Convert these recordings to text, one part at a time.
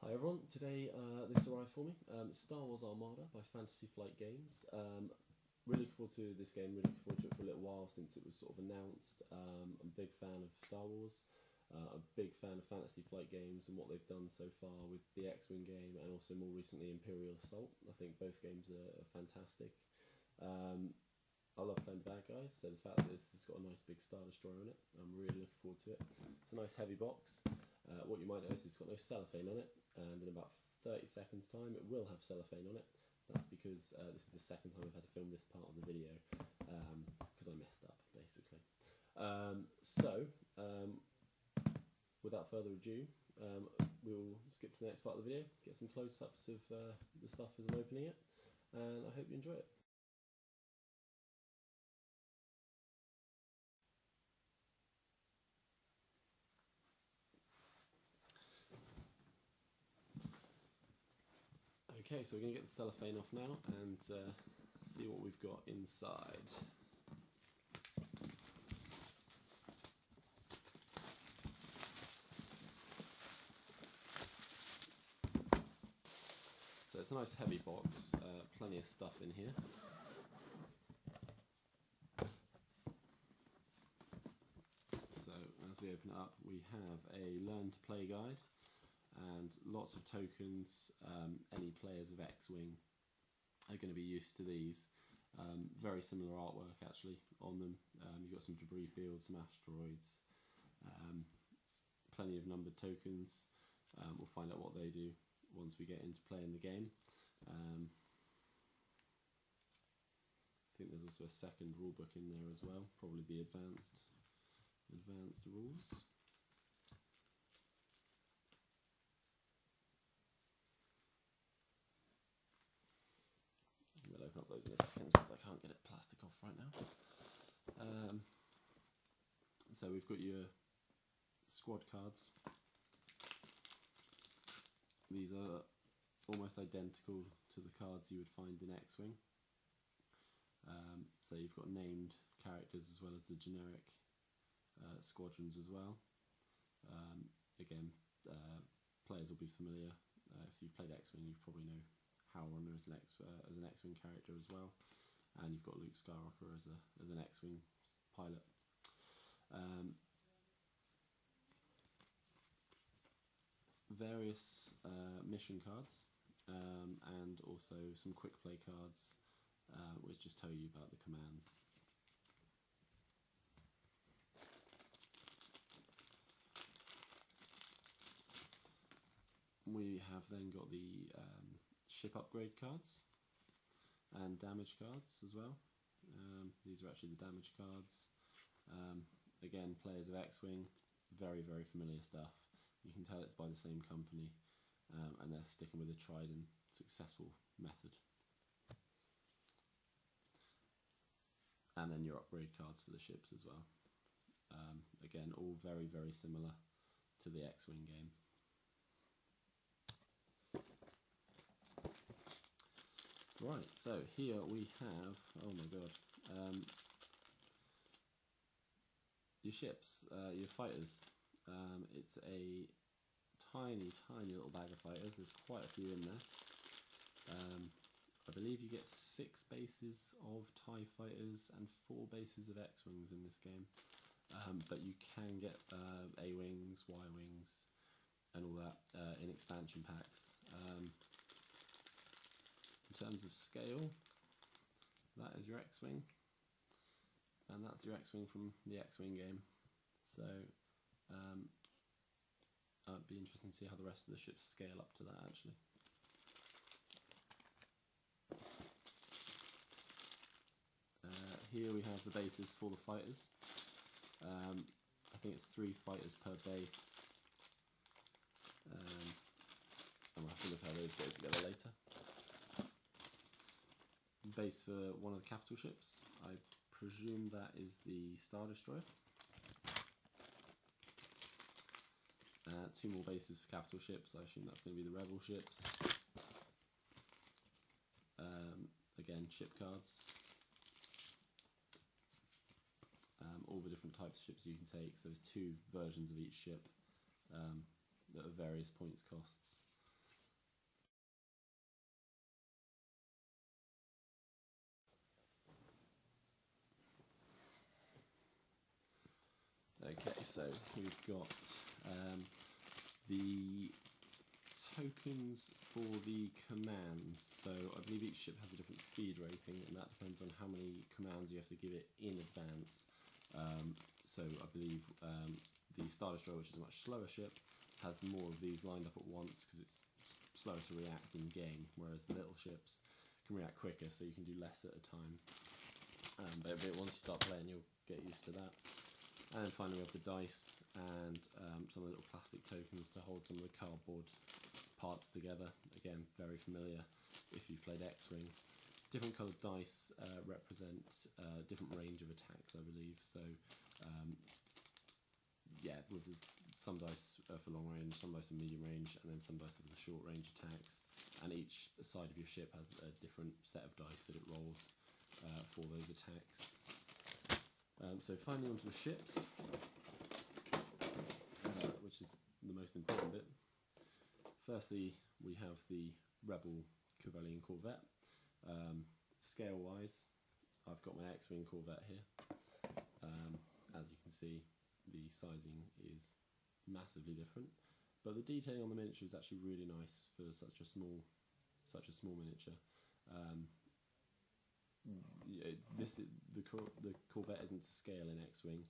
Hi everyone, today this arrived for me. It's Star Wars Armada by Fantasy Flight Games. Really looking forward to this game, really looking forward to it for a little while since it was sort of announced. I'm a big fan of Star Wars, a big fan of Fantasy Flight Games and what they've done so far with the X-Wing game and also more recently Imperial Assault. I think both games are fantastic. I love playing the bad guys, so the fact that this has got a nice big Star Destroyer in it, I'm really looking forward to it. It's a nice heavy box. What you might notice is it's got no cellophane on it, and in about 30 seconds time it will have cellophane on it. That's because this is the second time I've had to film this part of the video, because I messed up basically. Without further ado, we'll skip to the next part of the video, get some close-ups of the stuff as I'm opening it, and I hope you enjoy it. Okay, so we're going to get the cellophane off now and see what we've got inside. So it's a nice heavy box, plenty of stuff in here. So as we open it up, we have a learn to play guide and lots of tokens. Any players of X-Wing are going to be used to these. Very similar artwork actually on them. You've got some debris fields, some asteroids, plenty of numbered tokens. We'll find out what they do once we get into playing the game. I think there's also a second rule book in there as well, probably the advanced rules. We'll open up those in a second because I can't get it plastic off right now. So we've got your squad cards. These are almost identical to the cards you would find in X-Wing. So you've got named characters as well as the generic squadrons as well. Again, players will be familiar. If you've played X-Wing, you probably know Howlrunner as an X-Wing character as well, and you've got Luke Skywalker as an X-Wing pilot. Various mission cards, and also some quick play cards, which just tell you about the commands. We have then got the ship upgrade cards and damage cards as well. These are actually the damage cards. Again, players of X-Wing, very familiar stuff. You can tell it's by the same company, and they're sticking with a tried and successful method. And then your upgrade cards for the ships as well. Again, all very similar to the X-Wing game. Right, so here we have, oh my god, your ships, your fighters. It's a tiny little bag of fighters. There's quite a few in there. I believe you get 6 bases of TIE fighters and 4 bases of X-Wings in this game. But you can get A-Wings, Y-Wings and all that in expansion packs. In terms of scale, that is your X-Wing, and that's your X-Wing from the X-Wing game. So it'd be interesting to see how the rest of the ships scale up to that actually. Here we have the bases for the fighters. I think it's 3 fighters per base. I'll have to look how those go together later. Base for one of the capital ships. I presume that is the Star Destroyer. 2 more bases for capital ships. I assume that's going to be the Rebel ships. Again, ship cards. All the different types of ships you can take. So there's 2 versions of each ship that are various points costs. Okay, so we've got the tokens for the commands. So I believe each ship has a different speed rating, and that depends on how many commands you have to give it in advance. So I believe the Star Destroyer, which is a much slower ship, has more of these lined up at once because it's slower to react in game, whereas the little ships can react quicker, so you can do less at a time. But once you start playing, you'll get used to that. And then finally we have the dice and some of the little plastic tokens to hold some of the cardboard parts together. Again, very familiar if you've played X-Wing. Different coloured dice represent different range of attacks, I believe. So yeah, there's some dice for long range, some dice for medium range, and then some dice for the short range attacks. And each side of your ship has a different set of dice that it rolls for those attacks. So finally onto the ships, which is the most important bit. Firstly, we have the Rebel Cavalian Corvette. Scale-wise, I've got my X-Wing Corvette here. As you can see, the sizing is massively different, but the detailing on the miniature is actually really nice for such a small miniature. The Corvette isn't to scale in X-Wing.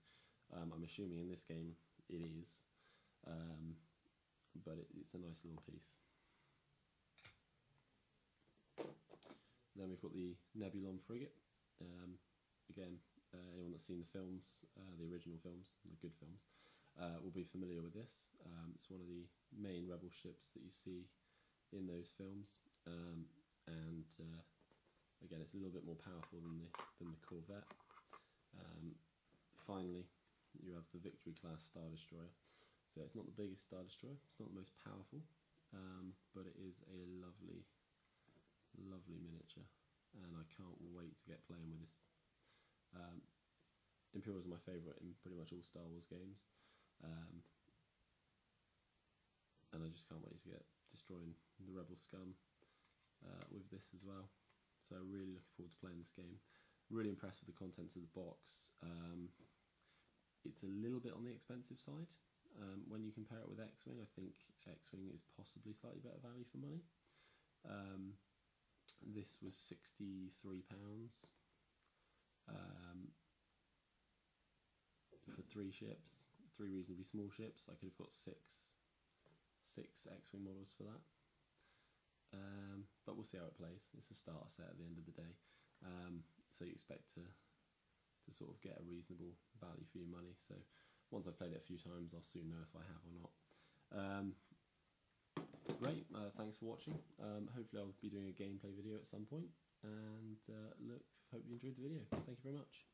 I'm assuming in this game it is, but it's a nice little piece. Then we've got the Nebulon frigate. Again, anyone that's seen the films, the original films, the good films, will be familiar with this. It's one of the main rebel ships that you see in those films, and again, it's a little bit more powerful than the Corvette. Finally, you have the Victory class Star Destroyer. So it's not the biggest Star Destroyer, it's not the most powerful, but it is a lovely, lovely miniature, and I can't wait to get playing with this. Imperials are my favourite in pretty much all Star Wars games, and I just can't wait to get destroying the Rebel scum with this as well. So really looking forward to playing this game. Really impressed with the contents of the box. It's a little bit on the expensive side. When you compare it with X-Wing, I think X-Wing is possibly slightly better value for money. This was £63 for 3 ships, 3 reasonably small ships. I could have got six X-Wing models for that. But we'll see how it plays. It's a starter set at the end of the day, so you expect to sort of get a reasonable value for your money. So once I've played it a few times, I'll soon know if I have or not. Great, thanks for watching. Hopefully I'll be doing a gameplay video at some point, and hope you enjoyed the video. Thank you very much.